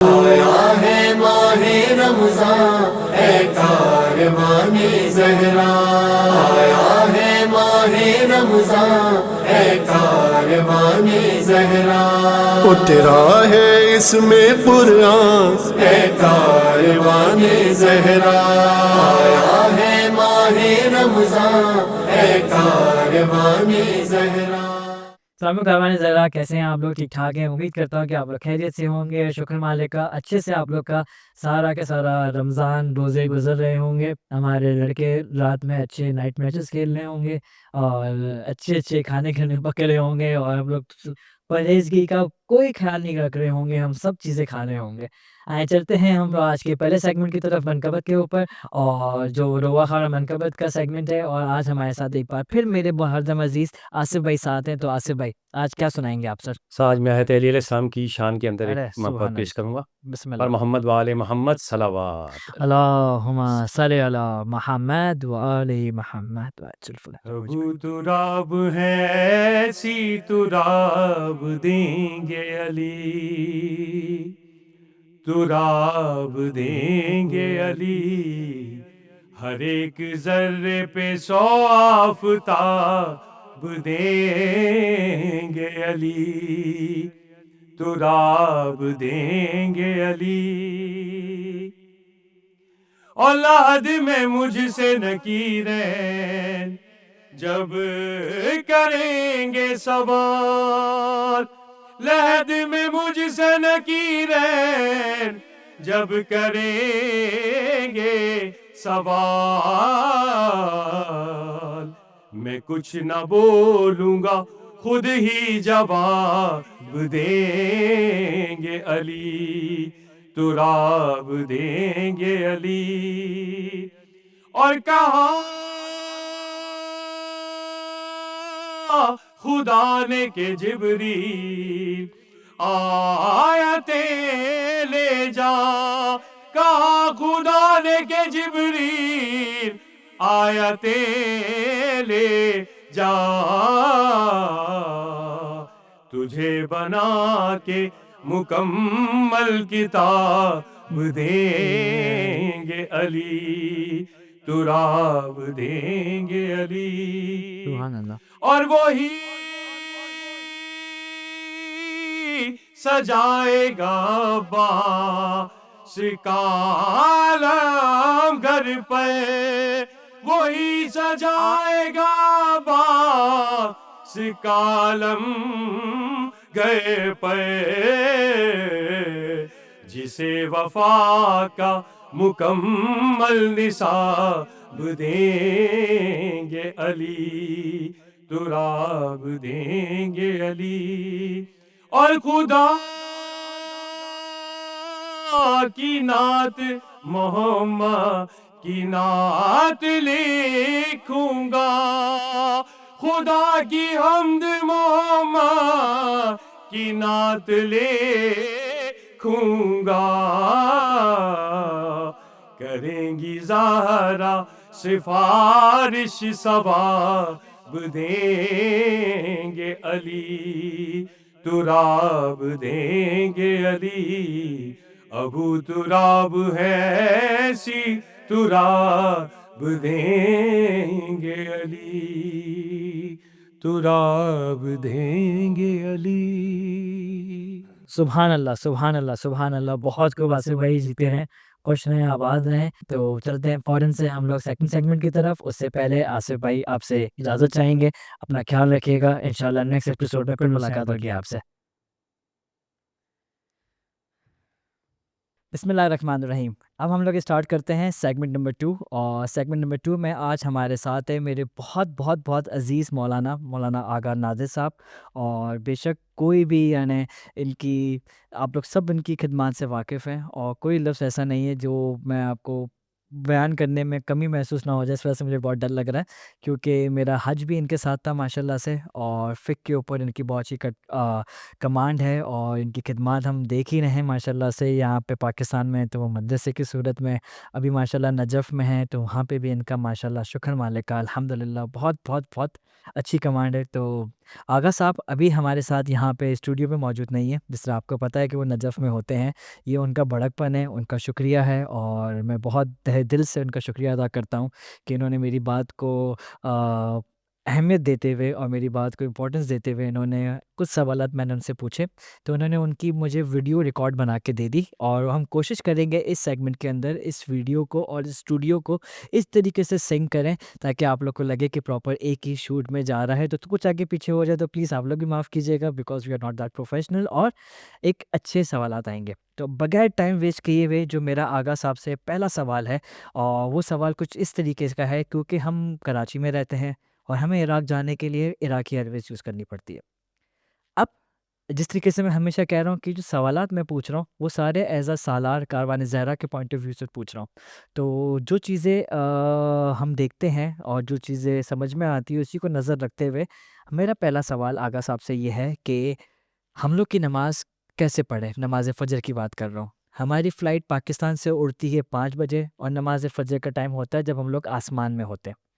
آیا ہے ماہ رمضان ہے کاروان زہرا، آیا ہے ماہ رمضان ہے کاروان زہرا، اترا ہے اس میں قرآن ہے کاروان زہرا، آیا ہے ماہ رمضان ہے کاروان زہرا۔ السلام علیکم ذرا کیسے ہیں آپ لوگ؟ ٹھیک ٹھاک ہیں؟ امید کرتا ہوں کہ آپ لوگ خیریت سے ہوں گے۔ شکر مالک کا اچھے سے آپ لوگ کا سارا کے سارا رمضان روزے گزر رہے ہوں گے۔ ہمارے لڑکے رات میں اچھے نائٹ میچز کھیل رہے ہوں گے اور اچھے کھانے پکے رہے ہوں گے، اور ہم لوگ پرہیزگی کا کوئی خیال نہیں رکھ رہے ہوں گے، ہم سب چیزیں کھا رہے ہوں گے۔ آئے چلتے ہیں ہم آج کے پہلے سیگمنٹ کی طرف، منقبت کے اوپر، اور جو روا خارا منقبت کا سیگمنٹ ہے۔ اور آج ہمارے ساتھ ایک بار پھر میرے ہردم عزیز آصف بھائی ساتھ ہیں۔ تو آصف بھائی آج کیا سنائیں گے آپ سر؟ آج میں حضرت علی علیہ السلام کی شان کے اندر ایک ارے منقبت سبحان پیش کروں گا، اللہ، بسم پر اللہ۔ محمد و آل محمد صلوات۔ اللہم صلی علی محمد و آل محمد ابو تراب ہے ایسی تراب دیں گے علی، تراب دیں گے علی، ہر ایک ذرے پہ 100 آفتاب دیں گے علی، تراب دیں گے علی، اولاد میں مجھ سے نکیریں جب کریں گے سوال، لحد میں مجھ سے نکیریں جب کریں گے سوال، میں کچھ نہ بولوں گا خود ہی جواب دیں گے علی، تراب دیں گے علی، اور کہا خدا نے کہ جبریل آیتیں لے جا، کہا خدا نے کہ جبریل آیتیں لے جا، تجھے بنا کے مکمل کتاب دیں گے علی، تراب دیں گے علی، سبحان اللہ۔ اور وہی سجائے گا باس کا عالم گھر پہ، وہی سجائے گا باس کا عالم گھر پہ، جسے وفا کا مکمل نصاب دیں گے علی، تراب دیں گے علی، اور خدا کی نعت محمد کی نعت لکھوں گا، خدا کی حمد محمد کی نعت لکھوں گا، کریں گی زہرا سفارش ثواب دیں گے علی، تراب دیں گے علی، ابو تراب ہے ایسی تراب دیں گے علی، تراب دیں گے علی۔ سبحان اللہ، سبحان اللہ، سبحان اللہ، بہت خوب آصف بھائی، جیتے ہیں، خوش رہیں، آباد رہیں۔ تو چلتے ہیں فوراً سے ہم لوگ سیکنڈ سیگمنٹ کی طرف۔ اس سے پہلے آصف بھائی آپ سے اجازت چاہیں گے، اپنا خیال رکھیے گا، انشاءاللہ نیکسٹ ایپیسوڈ میں پھر ملاقات ہوگی آپ سے۔ بسم اللہ الرحمن الرحیم۔ اب ہم لوگ اسٹارٹ کرتے ہیں سیگمنٹ نمبر 2، اور سیگمنٹ نمبر 2 میں آج ہمارے ساتھ ہے میرے بہت بہت بہت عزیز مولانا آغا ناظر صاحب، اور بے شک کوئی بھی یعنی ان کی، آپ لوگ سب ان کی خدمات سے واقف ہیں، اور کوئی لفظ ایسا نہیں ہے جو میں آپ کو بیان کرنے میں کمی محسوس نہ ہو جائے، اس وجہ سے مجھے بہت ڈر لگ رہا ہے، کیونکہ میرا حج بھی ان کے ساتھ تھا ماشاءاللہ سے، اور فقہ کے اوپر ان کی بہت ہی کمانڈ ہے، اور ان کی خدمات ہم دیکھ ہی رہے ہیں ماشاءاللہ سے۔ یہاں پہ پاکستان میں تو وہ مدرسے کی صورت میں، ابھی ماشاءاللہ نجف میں ہیں، تو وہاں پہ بھی ان کا ماشاءاللہ شکر مالک کا الحمدللہ بہت بہت بہت اچھی کمانڈ ہے۔ تو آغا صاحب ابھی ہمارے ساتھ یہاں پہ اسٹوڈیو میں موجود نہیں ہے، جس طرح آپ کو پتہ ہے کہ وہ نجف میں ہوتے ہیں۔ یہ ان کا بڑک پن ہے، ان کا شکریہ ہے، اور میں بہت تہہ دل سے ان کا شکریہ ادا کرتا ہوں کہ انہوں نے میری بات کو اہمیت دیتے ہوئے اور میری بات کو امپورٹنس دیتے ہوئے انہوں نے کچھ سوالات میں نے ان سے پوچھے، تو انہوں نے ان کی مجھے ویڈیو ریکارڈ بنا کے دے دی، اور ہم کوشش کریں گے اس سیگمنٹ کے اندر اس ویڈیو کو اور اس اسٹوڈیو کو اس طریقے سے سنک کریں تاکہ آپ لوگ کو لگے کہ پراپر ایک ہی شوٹ میں جا رہا ہے۔ تو کچھ آگے پیچھے ہو جائے تو پلیز آپ لوگ بھی معاف کیجیے گا، because we are not that professional, اور ایک اچھے سوالات آئیں گے۔ تو بغیر ٹائم ویسٹ کیے ہوئے جو میرا آغا صاحب سے پہلا سوال ہے، اور وہ سوال کچھ اس طریقے کا ہے، کیونکہ ہم کراچی میں رہتے ہیں اور ہمیں عراق جانے کے لیے عراقی ایئرویز یوز کرنی پڑتی ہے۔ اب جس طریقے سے میں ہمیشہ کہہ رہا ہوں کہ جو سوالات میں پوچھ رہا ہوں وہ سارے ایز اے سالار کاروان زہرا کے پوائنٹ آف ویو سے پوچھ رہا ہوں، تو جو چیزیں ہم دیکھتے ہیں اور جو چیزیں سمجھ میں آتی ہے اسی کو نظر رکھتے ہوئے میرا پہلا سوال آغا صاحب سے یہ ہے کہ ہم لوگ کی نماز کیسے پڑھیں؟ نماز فجر کی بات کر رہا ہوں۔ ہماری فلائٹ پاکستان سے اڑتی ہے 5 بجے، اور نماز فجر کا ٹائم ہوتا ہے جب ہم لوگ آسمان میں ہوتے ہیں۔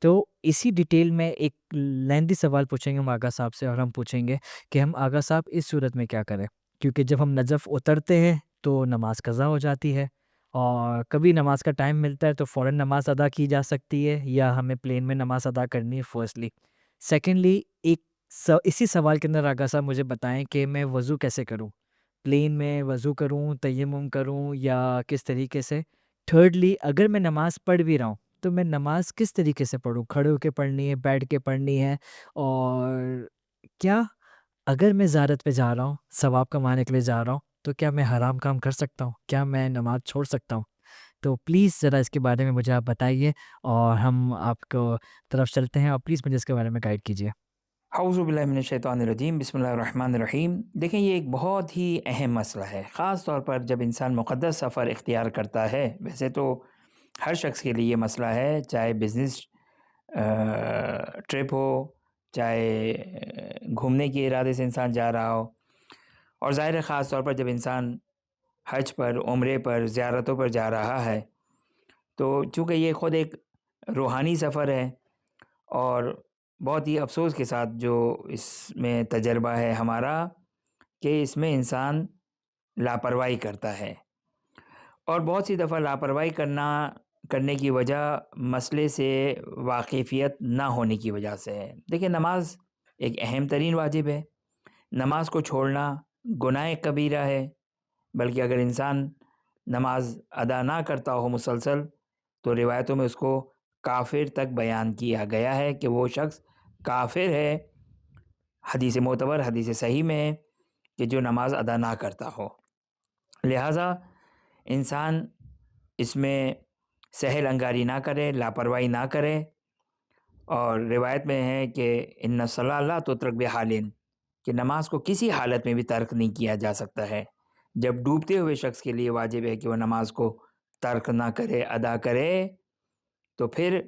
تو اسی ڈیٹیل میں ایک لیندی سوال پوچھیں گے ہم آغا صاحب سے، اور ہم پوچھیں گے کہ ہم آغا صاحب اس صورت میں کیا کریں، کیونکہ جب ہم نجف اترتے ہیں تو نماز قضا ہو جاتی ہے، اور کبھی نماز کا ٹائم ملتا ہے تو فوراً نماز ادا کی جا سکتی ہے، یا ہمیں پلین میں نماز ادا کرنی ہے فرسٹلی۔ سیکنڈلی ایک اسی سوال کے اندر آغا صاحب مجھے بتائیں کہ میں وضو کیسے کروں، پلین میں وضو کروں، تیمم کروں، یا کس طریقے سے۔ تھرڈلی اگر میں نماز پڑھ بھی رہا ہوں تو میں نماز کس طریقے سے پڑھوں، کھڑے ہو کے پڑھنی ہے، بیٹھ کے پڑھنی ہے، اور کیا اگر میں زیارت پہ جا رہا ہوں، ثواب کمانے کے لیے جا رہا ہوں، تو کیا میں حرام کام کر سکتا ہوں، کیا میں نماز چھوڑ سکتا ہوں؟ تو پلیز ذرا اس کے بارے میں مجھے آپ بتائیے، اور ہم آپ کو طرف چلتے ہیں، اور پلیز مجھے اس کے بارے میں گائیڈ کیجیے۔ اعوذ باللہ من الشیطان الرجیم، بسم اللہ الرحمن الرحیم۔ دیکھیں یہ ایک بہت ہی اہم مسئلہ ہے، خاص طور پر جب انسان مقدس سفر اختیار کرتا ہے۔ ویسے تو ہر شخص کے لیے یہ مسئلہ ہے، چاہے بزنس ٹرپ ہو، چاہے گھومنے کے ارادے سے انسان جا رہا ہو، اور ظاہر ہے خاص طور پر جب انسان حج پر، عمرے پر، زیارتوں پر جا رہا ہے، تو چونکہ یہ خود ایک روحانی سفر ہے، اور بہت ہی افسوس کے ساتھ جو اس میں تجربہ ہے ہمارا کہ اس میں انسان لاپرواہی کرتا ہے، اور بہت سی دفعہ لاپرواہی کرنے کی وجہ مسئلے سے واقفیت نہ ہونے کی وجہ سے ہے۔ دیکھیں نماز ایک اہم ترین واجب ہے، نماز کو چھوڑنا گناہ کبیرہ ہے، بلکہ اگر انسان نماز ادا نہ کرتا ہو مسلسل تو روایتوں میں اس کو کافر تک بیان کیا گیا ہے کہ وہ شخص کافر ہے۔ حدیث معتبر، حدیث صحیح میں ہے کہ جو نماز ادا نہ کرتا ہو، لہٰذا انسان اس میں سہل انگاری نہ کرے، لاپرواہی نہ کرے، اور روایت میں ہے کہ ان الصلاۃ لا تترک بحال، کہ نماز کو کسی حالت میں بھی ترک نہیں کیا جا سکتا ہے۔ جب ڈوبتے ہوئے شخص کے لیے واجب ہے کہ وہ نماز کو ترک نہ کرے، ادا کرے، تو پھر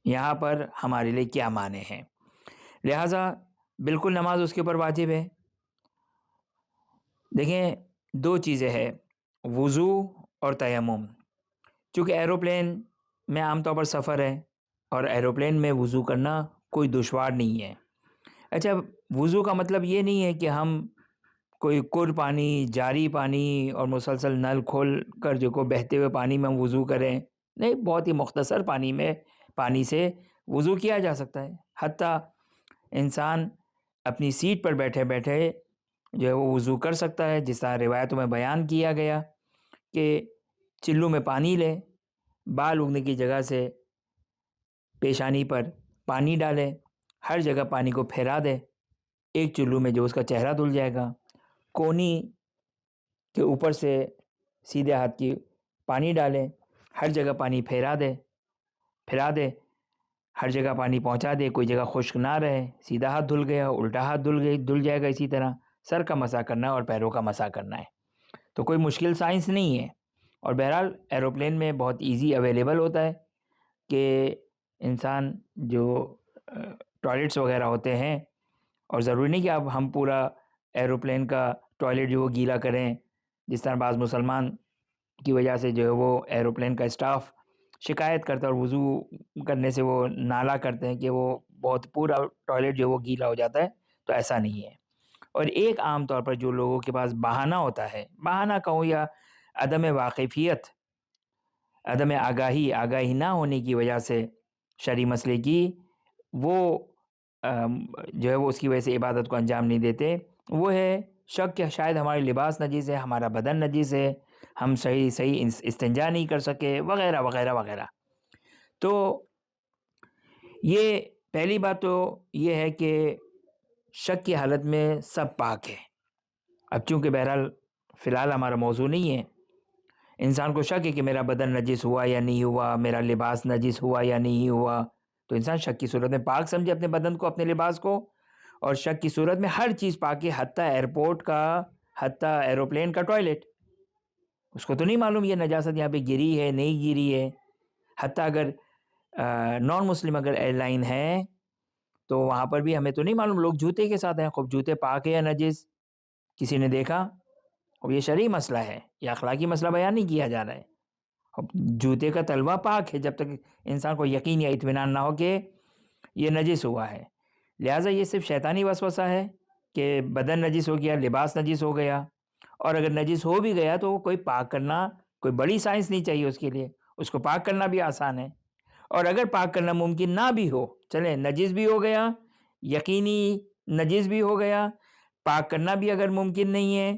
یہاں پر ہمارے لیے کیا معنی ہیں؟ لہٰذا بالکل نماز اس کے اوپر واجب ہے۔ دیکھیں دو چیزیں ہیں، وضو اور تیمم۔ چونکہ ایروپلین میں عام طور پر سفر ہے، اور ایروپلین میں وضو کرنا کوئی دشوار نہیں ہے۔ اچھا، وضو کا مطلب یہ نہیں ہے کہ ہم کوئی کر پانی، جاری پانی اور مسلسل نل کھول کر جو کو بہتے ہوئے پانی میں ہم وضو کریں، نہیں، بہت ہی مختصر پانی سے وضو کیا جا سکتا ہے۔ حتیٰ انسان اپنی سیٹ پر بیٹھے بیٹھے جو ہے وہ وضو کر سکتا ہے، جس طرح روایتوں میں بیان کیا گیا کہ چلو میں پانی لے، بال اگنے کی جگہ سے پیشانی پر پانی ڈالے، ہر جگہ پانی کو پھیلا دے، ایک چلو میں جو اس کا چہرہ دھل جائے گا، کونی کے اوپر سے سیدھے ہاتھ کی پانی ڈالے، ہر جگہ پانی پھیلا دے، ہر جگہ پانی پہنچا دے، کوئی جگہ خشک نہ رہے، سیدھا ہاتھ دھل گیا، الٹا ہاتھ دھل جائے گا، اسی طرح سر کا مسح کرنا ہے اور پیروں کا مسح کرنا ہے۔ تو کوئی مشکل سائنس نہیں ہے، اور بہرحال ایروپلین میں بہت ایزی اویلیبل ہوتا ہے کہ انسان جو ٹوائلٹس وغیرہ ہوتے ہیں، اور ضروری نہیں کہ اب ہم پورا ایروپلین کا ٹوائلٹ جو وہ گیلا کریں، جس طرح بعض مسلمان کی وجہ سے جو ہے وہ ایروپلین کا اسٹاف شکایت کرتا ہے اور وضو کرنے سے وہ نالا کرتے ہیں کہ وہ بہت پورا ٹوائلٹ جو وہ گیلا ہو جاتا ہے، تو ایسا نہیں ہے۔ اور ایک عام طور پر جو لوگوں کے پاس بہانہ ہوتا ہے، بہانہ کہوں یا عدم واقفیت، عدم آگاہی نہ ہونے کی وجہ سے شرعی مسئلے کی، وہ جو ہے وہ اس کی وجہ سے عبادت کو انجام نہیں دیتے۔ وہ ہے شک کہ شاید ہمارے لباس نجیس ہے، ہمارا بدن نجیس ہے، ہم صحیح استنجا نہیں کر سکے، وغیرہ وغیرہ وغیرہ۔ تو یہ پہلی بات تو یہ ہے کہ شک کی حالت میں سب پاک ہے۔ اب چونکہ بہرحال فی الحال ہمارا موضوع نہیں ہے، انسان کو شک ہے کہ میرا بدن نجس ہوا یا نہیں ہوا، میرا لباس نجس ہوا یا نہیں ہوا، تو انسان شک کی صورت میں پاک سمجھے اپنے بدن کو، اپنے لباس کو، اور شک کی صورت میں ہر چیز پاک ہے، حتیٰ ایئرپورٹ کا، حتیٰ ایروپلین کا ٹوائلٹ۔ اس کو تو نہیں معلوم یہ نجاست یہاں پہ گری ہے نہیں گری ہے۔ حتیٰ اگر نان مسلم اگر ایئر لائن ہے تو وہاں پر بھی ہمیں تو نہیں معلوم، لوگ جوتے کے ساتھ ہیں، خوب جوتے پاک ہے یا نجس، کسی نے دیکھا؟ اب یہ شرعی مسئلہ ہے، یہ اخلاقی مسئلہ بیان نہیں کیا جا رہا ہے۔ اب جوتے کا تلوا پاک ہے جب تک انسان کو یقین یا اطمینان نہ ہو کہ یہ نجس ہوا ہے۔ لہٰذا یہ صرف شیطانی وسوسہ ہے کہ بدن نجس ہو گیا، لباس نجس ہو گیا، اور اگر نجس ہو بھی گیا تو کوئی پاک کرنا، کوئی بڑی سائنس نہیں چاہیے اس کے لیے، اس کو پاک کرنا بھی آسان ہے۔ اور اگر پاک کرنا ممکن نہ بھی ہو، چلیں نجس بھی ہو گیا، یقینی نجس بھی ہو گیا، پاک کرنا بھی اگر ممکن نہیں ہے،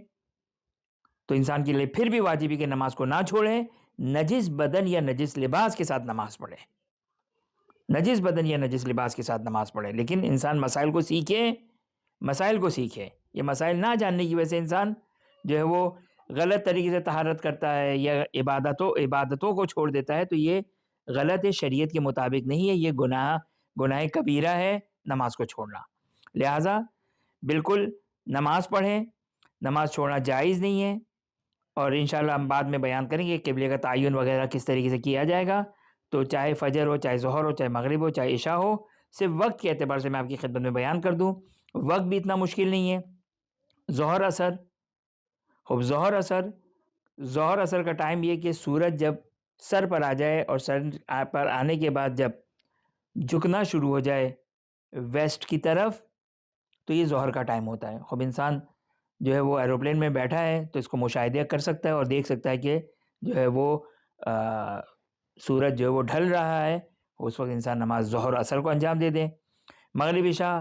تو انسان کے لیے پھر بھی واجب ہے کہ نماز کو نہ چھوڑیں، نجس بدن یا نجس لباس کے ساتھ نماز پڑھے، نجس بدن یا نجس لباس کے ساتھ نماز پڑھے۔ لیکن انسان مسائل کو سیکھے، مسائل کو سیکھے۔ یہ مسائل نہ جاننے کی وجہ سے انسان جو ہے وہ غلط طریقے سے طہارت کرتا ہے یا عبادتوں کو چھوڑ دیتا ہے، تو یہ غلط ہے، شریعت کے مطابق نہیں ہے، یہ گناہ کبیرہ ہے نماز کو چھوڑنا۔ لہٰذا بالکل نماز پڑھیں، نماز چھوڑنا جائز نہیں ہے، اور انشاءاللہ ہم بعد میں بیان کریں گے قبلے کا تعین وغیرہ کس طریقے سے کیا جائے گا۔ تو چاہے فجر ہو، چاہے ظہر ہو، چاہے مغرب ہو، چاہے عشاء ہو، صرف وقت کے اعتبار سے میں آپ کی خدمت میں بیان کر دوں، وقت بھی اتنا مشکل نہیں ہے۔ ظہر اثر، خوب ظہر اثر کا ٹائم یہ کہ سورج جب سر پر آ جائے اور سر پر آنے کے بعد جب جھکنا شروع ہو جائے ویسٹ کی طرف، تو یہ ظہر کا ٹائم ہوتا ہے۔ خوب انسان جو ہے وہ ایروپلین میں بیٹھا ہے تو اس کو مشاہدہ کر سکتا ہے اور دیکھ سکتا ہے کہ جو ہے وہ سورج جو ہے وہ ڈھل رہا ہے، اس وقت انسان نماز ظہر اثر کو انجام دے دیں۔ مغرب عشاء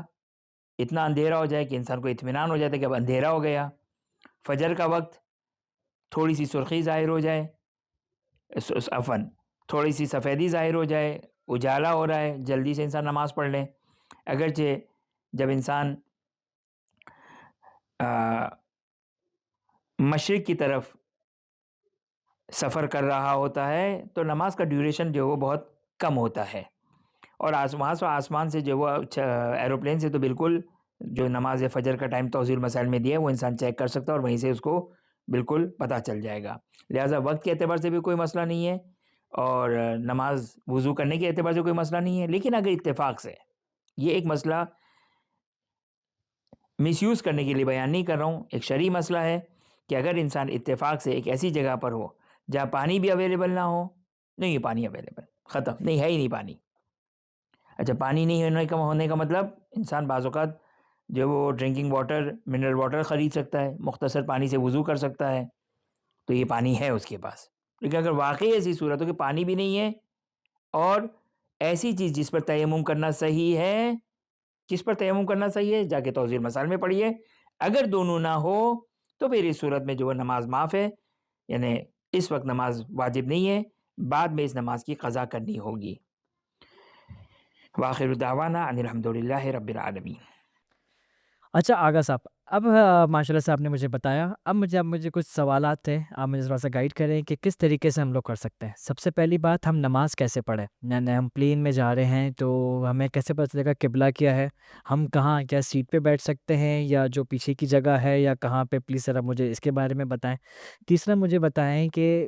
اتنا اندھیرا ہو جائے کہ انسان کو اطمینان ہو جاتا ہے کہ اب اندھیرا ہو گیا۔ فجر کا وقت تھوڑی سی سرخی ظاہر ہو جائے، تھوڑی سی سفیدی ظاہر ہو جائے، اجالا ہو رہا ہے، جلدی سے انسان نماز پڑھ لیں۔ اگرچہ جب انسان مشرق کی طرف سفر کر رہا ہوتا ہے تو نماز کا ڈیوریشن جو وہ بہت کم ہوتا ہے، اور آسمان سے جو وہ ایروپلین سے تو بالکل جو نماز فجر کا ٹائم توضیح المسائل میں دیا ہے وہ انسان چیک کر سکتا ہے اور وہیں سے اس کو بالکل پتہ چل جائے گا۔ لہٰذا وقت کے اعتبار سے بھی کوئی مسئلہ نہیں ہے، اور نماز وضو کرنے کے اعتبار سے کوئی مسئلہ نہیں ہے۔ لیکن اگر اتفاق سے، یہ ایک مسئلہ مس یوز کرنے کے لیے بیان نہیں کر رہا ہوں، ایک شرعی مسئلہ ہے کہ اگر انسان اتفاق سے ایک ایسی جگہ پر ہو جہاں پانی بھی اویلیبل نہ ہو، نہیں ہے پانی اویلیبل، ختم، نہیں ہے ہی نہیں پانی۔ اچھا، پانی نہیں ہونے کا مطلب انسان بعض اوقات جو وہ ڈرنکنگ واٹر، منرل واٹر خرید سکتا ہے، مختصر پانی سے وضو کر سکتا ہے، تو یہ پانی ہے اس کے پاس۔ لیکن اگر واقعی ایسی صورت ہو کہ پانی بھی نہیں ہے اور ایسی چیز جس پر تیمم کرنا صحیح ہے، کس پر تیمم کرنا صحیح ہے جا کے توضیح المسائل میں پڑھیے، اگر دونوں نہ ہو تو پھر اس صورت میں جو وہ نماز معاف ہے، یعنی اس وقت نماز واجب نہیں ہے، بعد میں اس نماز کی قضا کرنی ہوگی۔ وآخر دعوانا ان الحمدللہ رب العالمین۔ اچھا آغا صاحب، اب ماشاء اللہ سے آپ نے مجھے بتایا، اب مجھے کچھ سوالات تھے، آپ مجھے تھوڑا سا گائیڈ کریں کہ کس طریقے سے ہم لوگ کر سکتے ہیں۔ سب سے پہلی بات، ہم نماز کیسے پڑھیں؟ یعنی ہم پلین میں جا رہے ہیں تو ہمیں کیسے پتہ چلے گا قبلہ کیا ہے؟ ہم کہاں، کیا سیٹ پہ بیٹھ سکتے ہیں یا جو پیچھے کی جگہ ہے یا کہاں پہ؟ پلیز ذرا مجھے اس کے بارے میں بتائیں۔ تیسرا مجھے بتائیں کہ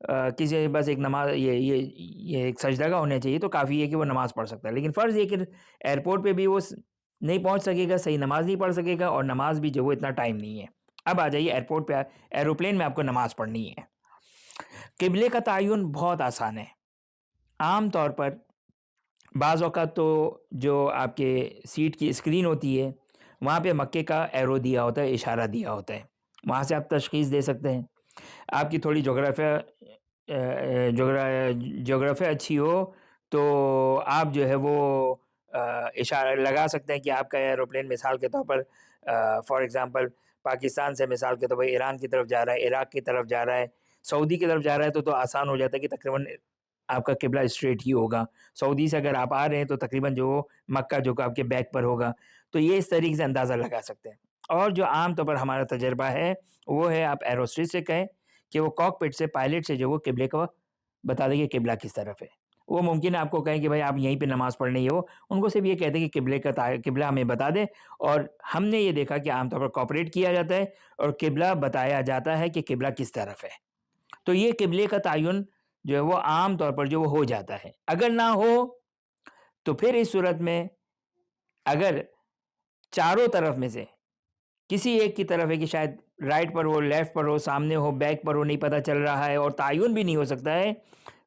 کسی کے پاس ایک نماز یہ ایک سجدہ کا ہونا چاہیے تو کافی ہے کہ وہ نماز پڑھ سکتا ہے. لیکن فرض یہ کہ ایئرپورٹ پہ بھی وہ نہیں پہنچ سکے گا, صحیح نماز نہیں پڑھ سکے گا, اور نماز بھی جو وہ اتنا ٹائم نہیں ہے. اب آ جائیے ایئرپورٹ پہ, ایروپلین میں آپ کو نماز پڑھنی ہے. قبلے کا تعین بہت آسان ہے. عام طور پر بعض اوقات تو جو آپ کے سیٹ کی اسکرین ہوتی ہے وہاں پہ مکے کا ایرو دیا ہوتا ہے, اشارہ دیا ہوتا ہے, وہاں سے آپ تشخیص دے سکتے ہیں. آپ کی تھوڑی جغرافیہ اچھی ہو تو آپ جو ہے وہ اشارہ لگا سکتے ہیں کہ آپ کا ایروپلین مثال کے طور پر فار ایگزامپل پاکستان سے مثال کے طور پر ایران کی طرف جا رہا ہے, عراق کی طرف جا رہا ہے, سعودی کی طرف جا رہا ہے, تو آسان ہو جاتا ہے کہ تقریباً آپ کا قبلہ اسٹریٹ ہی ہوگا. سعودی سے اگر آپ آ رہے ہیں تو تقریباً جو مکہ جو کہ آپ کے بیک پر ہوگا. تو یہ اس طریقے سے اندازہ لگا سکتے ہیں. اور جو عام طور پر ہمارا تجربہ ہے وہ ہے آپ ایروسٹریٹ سے کہیں کہ وہ کاک پٹ سے, پائلٹ سے جو وہ قبلے کو بتا دیں کہ قبلہ کس طرف ہے. وہ ممکن ہے آپ کو کہیں کہ بھائی آپ یہیں پہ نماز پڑھ رہی ہو, ان کو صرف یہ کہتے ہیں کہ قبلہ ہمیں بتا دیں. اور ہم نے یہ دیکھا کہ عام طور پر کوآپریٹ کیا جاتا ہے اور قبلہ بتایا جاتا ہے کہ قبلہ کس طرف ہے. تو یہ قبلے کا تعین جو ہے وہ عام طور پر جو وہ ہو جاتا ہے. اگر نہ ہو تو پھر اس صورت میں اگر چاروں طرف میں سے کسی ایک کی طرف ہے کہ شاید رائٹ پر ہو, لیفٹ پر ہو, سامنے ہو, بیک پر ہو, نہیں پتہ چل رہا ہے اور تعین بھی نہیں ہو سکتا ہے,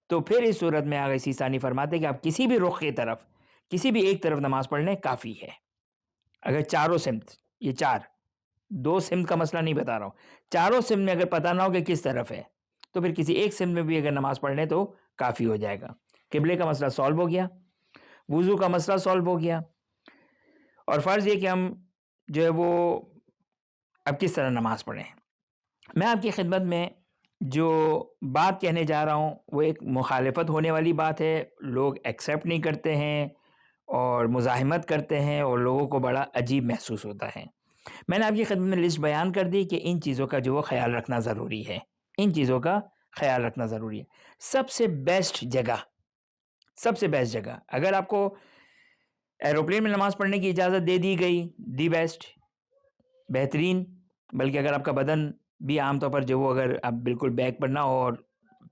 تو پھر اس صورت میں آگے سیستانی فرماتے ہیں کہ آپ کسی بھی رخ کی طرف, کسی بھی ایک طرف نماز پڑھ لیں کافی ہے. اگر چاروں سمت, یہ دو سمت کا مسئلہ نہیں بتا رہا ہوں, چاروں سمت میں اگر پتہ نہ ہو کہ کس طرف ہے تو پھر کسی ایک سمت میں بھی اگر نماز پڑھ لیں تو کافی ہو جائے گا. قبلے کا مسئلہ سالو ہو گیا, وضو کا مسئلہ سالو ہو گیا, اور فرض یہ کہ ہم جو ہے وہ اب کس طرح نماز پڑھیں. میں آپ کی خدمت میں جو بات کہنے جا رہا ہوں وہ ایک مخالفت ہونے والی بات ہے. لوگ ایکسیپٹ نہیں کرتے ہیں اور مزاحمت کرتے ہیں اور لوگوں کو بڑا عجیب محسوس ہوتا ہے. میں نے آپ کی خدمت میں لسٹ بیان کر دی کہ ان چیزوں کا جو وہ خیال رکھنا ضروری ہے, ان چیزوں کا خیال رکھنا ضروری ہے. سب سے بیسٹ جگہ اگر آپ کو ایروپلین میں نماز پڑھنے کی اجازت دے دی گئی, دی بیسٹ, بہترین. بلکہ اگر آپ کا بدن بھی عام طور پر جو وہ اگر آپ بالکل بیک پر نہ ہو اور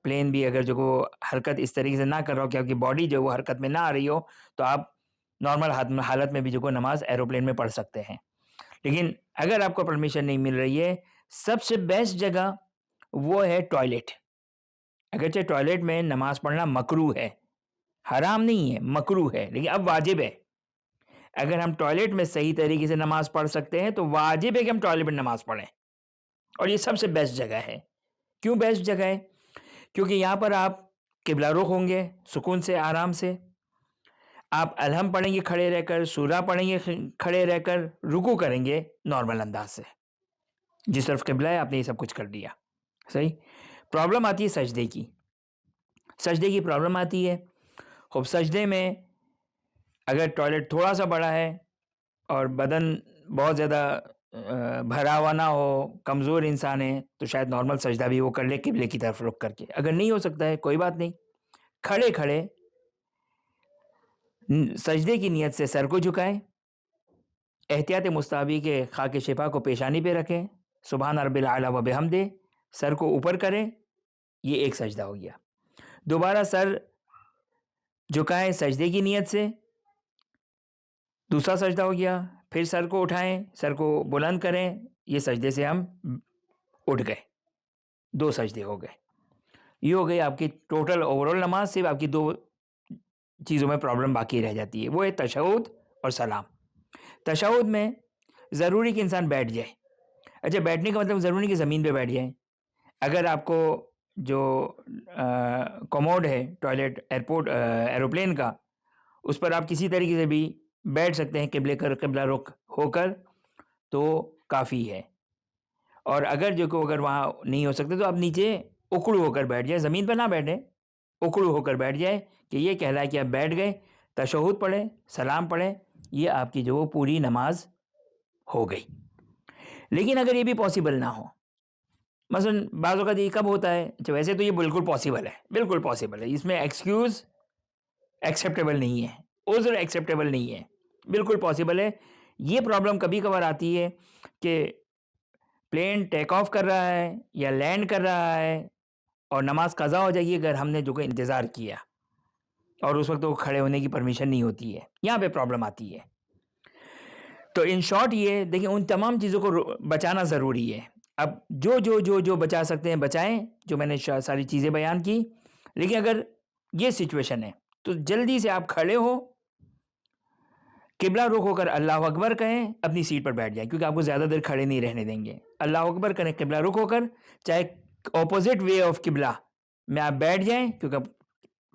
پلین بھی اگر جو وہ حرکت اس طریقے سے نہ کر رہا ہو کہ آپ کی باڈی جو وہ حرکت میں نہ آ رہی ہو, تو آپ نارمل حالت میں بھی جو نماز ایروپلین میں پڑھ سکتے ہیں. لیکن اگر آپ کو پرمیشن نہیں مل رہی ہے, سب سے بیسٹ جگہ وہ ہے ٹوائلٹ. اگرچہ ٹوائلٹ میں نماز پڑھنا مکروہ ہے, حرام نہیں ہے, مکروہ ہے, لیکن اب واجب ہے. اگر ہم ٹوائلٹ میں صحیح طریقے سے نماز پڑھ سکتے ہیں تو واجب ہے کہ ہم ٹوائلٹ میں نماز پڑھیں. اور یہ سب سے بیسٹ جگہ ہے. کیوں بیسٹ جگہ ہے؟ کیونکہ یہاں پر آپ قبلہ رخ ہوں گے سکون سے, آرام سے. آپ الحم پڑھیں گے کھڑے رہ کر, سورہ پڑھیں گے کھڑے رہ کر, رکوع کریں گے نارمل انداز سے. جس طرف قبلہ ہے آپ نے یہ سب کچھ کر دیا. صحیح. پرابلم آتی ہے سجدے کی پرابلم آتی ہے. خوب سجدے میں اگر ٹوائلٹ تھوڑا سا بڑا ہے اور بدن بہت زیادہ بھرا ہوا نہ ہو, کمزور انسان ہے, تو شاید نارمل سجدہ بھی وہ کر لے قبلے کی طرف رخ کر کے. اگر نہیں ہو سکتا ہے کوئی بات نہیں, کھڑے سجدے کی نیت سے سر کو جھکائیں, احتیاط مستحبی کے خاک شفا کو پیشانی پہ رکھیں, سبحان رب الاعلی و بحمدہ, سر کو اوپر کریں. یہ ایک سجدہ ہو گیا. دوبارہ سر جھکائیں سجدے کی نیت سے, دوسرا سجدہ ہو گیا. پھر سر کو اٹھائیں, سر کو بلند کریں, یہ سجدے سے ہم اٹھ گئے, 2 سجدے ہو گئے. یہ ہو گئی آپ کی ٹوٹل اوور آل نماز. صرف آپ کی 2 چیزوں میں پرابلم باقی رہ جاتی ہے, وہ ہے تشہد اور سلام. تشہد میں ضروری کہ انسان بیٹھ جائے. اچھا, بیٹھنے کا مطلب ضروری کہ زمین پہ بیٹھ جائیں. اگر آپ کو جو کوموڈ ہے ٹوائلٹ ایروپلین کا, اس پر آپ کسی طریقے سے بھی بیٹھ سکتے ہیں قبلہ رخ ہو کر, تو کافی ہے. اور اگر اگر وہاں نہیں ہو سکتے تو آپ نیچے اکڑو ہو کر بیٹھ جائیں, زمین پہ نہ بیٹھیں, اکڑو ہو کر بیٹھ جائیں, کہ یہ کہلائے کہ آپ بیٹھ گئے. تشہد پڑھیں, سلام پڑھیں, یہ آپ کی جو وہ پوری نماز ہو گئی. لیکن اگر یہ بھی پاسبل نہ ہو, مثلا بعض اوقات یہ کب ہوتا ہے, ویسے تو یہ بالکل پاسبل ہے, اس میں ایکسکیوز ایکسیپٹیبل نہیں ہے, عذر ایکسیپٹیبل نہیں ہے, بالکل پاسبل ہے. یہ پرابلم کبھی کبھار آتی ہے کہ پلین ٹیک آف کر رہا ہے یا لینڈ کر رہا ہے اور نماز قضا ہو جائے گی اگر ہم نے جو کہ انتظار کیا، اور اس وقت وہ کھڑے ہونے کی پرمیشن نہیں ہوتی ہے، یہاں پہ پرابلم آتی ہے۔ تو ان شارٹ یہ دیکھیں ان تمام چیزوں کو بچانا ضروری ہے۔ اب جو بچا سکتے ہیں بچائیں، جو میں نے ساری چیزیں بیان کی، لیکن اگر یہ سچویشن ہے تو جلدی سے آپ کھڑے ہو، قبلہ رخ ہو کر اللہ اکبر کہیں، اپنی سیٹ پر بیٹھ جائیں، کیونکہ آپ کو زیادہ دیر کھڑے نہیں رہنے دیں گے۔ اللہ اکبر کریں قبلہ رخ ہو کر، چاہے اپوزٹ وے آف قبلہ میں آپ بیٹھ جائیں، کیونکہ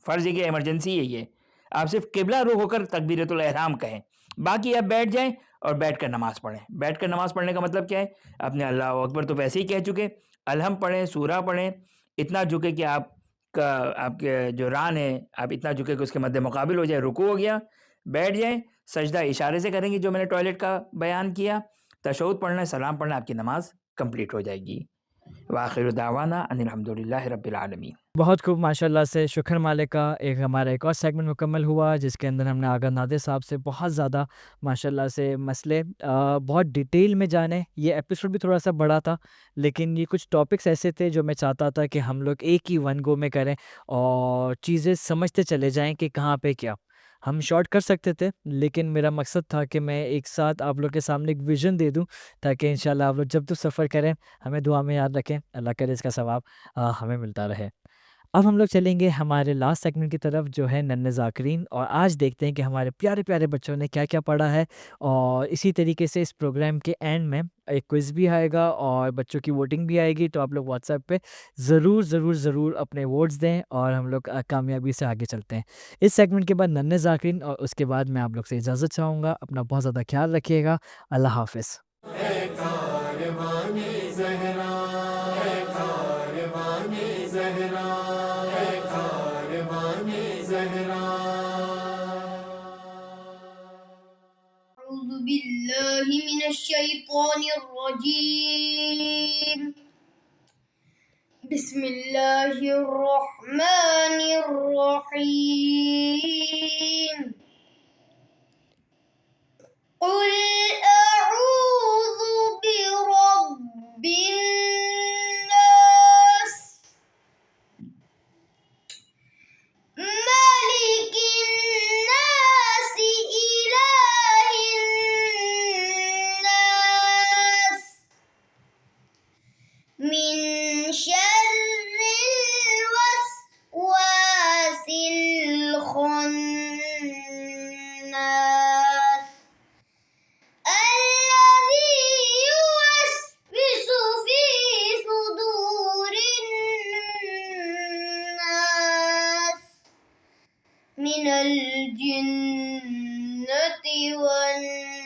فرض ہے کہ ایمرجنسی ہے یہ، آپ صرف قبلہ رخ ہو کر تکبیرۃ الاحرام کہیں، باقی آپ بیٹھ جائیں اور بیٹھ کر نماز پڑھیں۔ بیٹھ کر نماز پڑھنے کا مطلب کیا ہے؟ اپنے اللہ اکبر تو ویسے ہی کہہ چکے، الحمد پڑھیں، سورہ پڑھیں، اتنا جھکے کہ آپ کے جو ران ہے آپ اتنا جھکے کہ اس کے مد مقابل ہو جائے، رکوع ہو گیا، بیٹھ جائیں، سجدہ اشارے سے کریں گے جو میں نے ٹوائلٹ کا بیان کیا، تشہد پڑھنا ہے، سلام پڑھنا، آپ کی نماز کمپلیٹ ہو جائے گی۔ وآخر دعوانا ان الحمدللہ رب العالمین۔ بہت خوب، ماشاء اللہ سے شکر مالک کا۔ ہمارا ایک اور سیگمنٹ مکمل ہوا جس کے اندر ہم نے آغا نادر صاحب سے بہت زیادہ ماشاء اللہ سے مسئلے بہت ڈیٹیل میں جانے۔ یہ ایپیسوڈ بھی تھوڑا سا بڑا تھا، لیکن یہ کچھ ٹاپکس ایسے تھے جو میں چاہتا تھا کہ ہم لوگ ایک ہی ون گو میں کریں اور چیزیں سمجھتے چلے جائیں کہ کہاں پہ کیا۔ ہم شارٹ کر سکتے تھے، لیکن میرا مقصد تھا کہ میں ایک ساتھ آپ لوگ کے سامنے ایک ویژن دے دوں، تاکہ انشاءاللہ آپ لوگ جب تو سفر کریں ہمیں دعا میں یاد رکھیں، اللہ کرے اس کا ثواب ہمیں ملتا رہے۔ اب ہم لوگ چلیں گے ہمارے لاسٹ سیگمنٹ کی طرف جو ہے ننھے ذاکرین، اور آج دیکھتے ہیں کہ ہمارے پیارے پیارے بچوں نے کیا کیا پڑھا ہے، اور اسی طریقے سے اس پروگرام کے اینڈ میں ایک کوئز بھی آئے گا اور بچوں کی ووٹنگ بھی آئے گی، تو آپ لوگ واٹس ایپ پہ ضرور ضرور ضرور اپنے ووٹس دیں اور ہم لوگ کامیابی سے آگے چلتے ہیں۔ اس سیگمنٹ کے بعد ننھے ذاکرین، اور اس کے بعد میں آپ لوگ سے اجازت چاہوں گا۔ اپنا بہت زیادہ خیال رکھیے گا، اللہ حافظ۔ اے کاروان زہرا، اے کاروان زہرا، اے کاروان زہرا۔ أعوذ بالله من الشيطان الرجيم. بسم الله الرحمن الرحيم. قل أعوذ برب الناس، ملك الناس، إله الناس، من شر الوسواس الخناس، الذي يوسوس في صدور الناس من الجنة والناس۔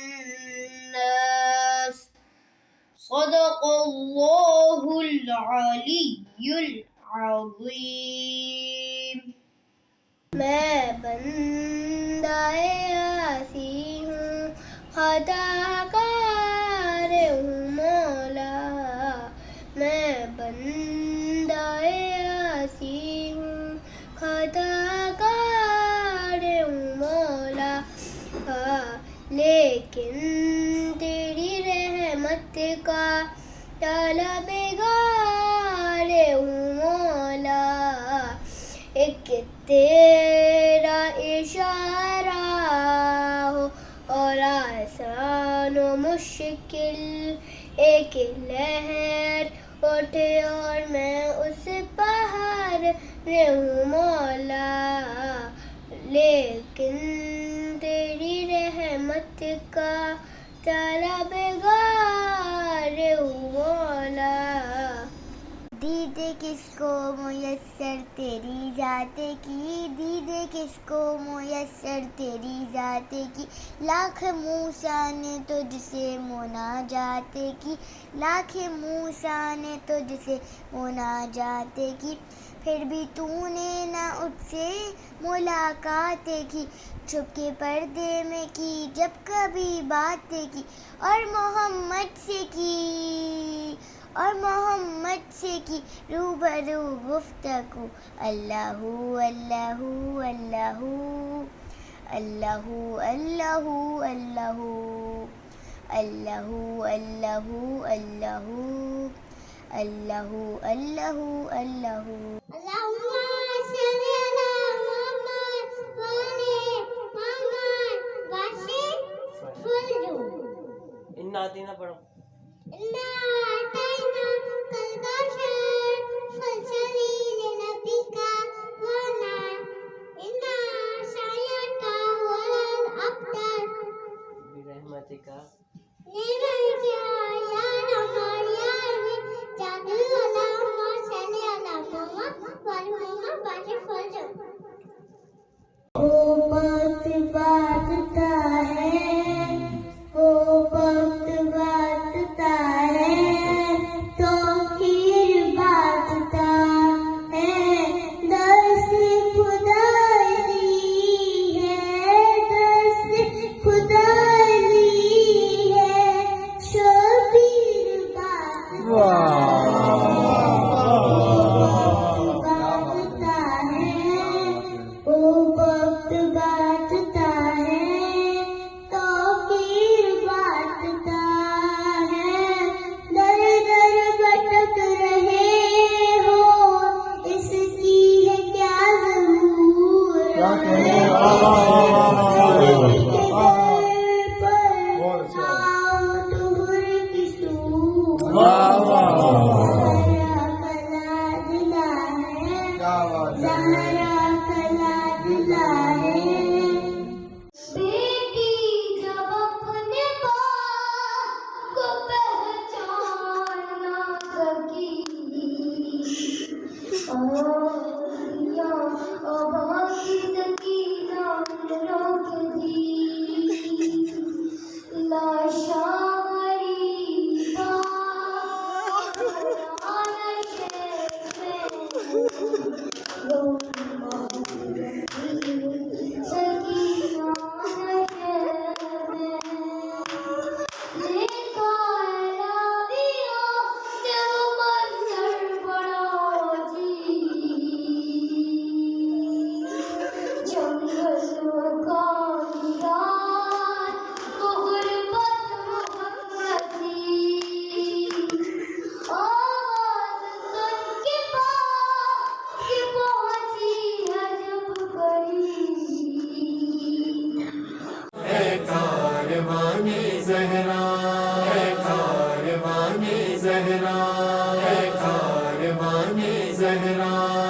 صدق الله العلی العظیم۔ میں بندہ عاصی ہوں، خطا کار ہوں مولا، میں بندہ عاصی ہوں، خطا کار ہوں مولا، لیکن تیری رحمت کا طلبگار ہوں مولا، ایک تیرا اشارہ ہو اور آسان و مشکل، ایک لہر اٹھے اور میں اس پہاڑ میں ہوں مولا، لیکن تیری رحمت کا طلبگار ہوں مولا۔ دید کس کو میسر تیری ذات کی، دید کس کو میسر تیری ذات کی، لاکھ موسیٰ نے تجھ سے مناجات کی، لاکھ موسیٰ نے تجھ سے مناجات کی، پھر بھی تو نے نہ اس سے ملاقات کی، چھپ کے پردے میں کی جب کبھی باتیں کی، اور محمد سے کی، اور محمد سے کی روبرو گفتگو، اللہ اللہ اللہ اللہ اللہ اللہ اللہ اللہ اللہ اللہ اللہ اللہ اللہم صلی علی محمد وعلی محمد واسع فلجو انا آتینا پڑھو انا اعطینا کل کوثر فصلی لربک وانحر انا شانئک هو الابتر برحمتک زہرا اے کاروان زہرا اے کاروان زہرا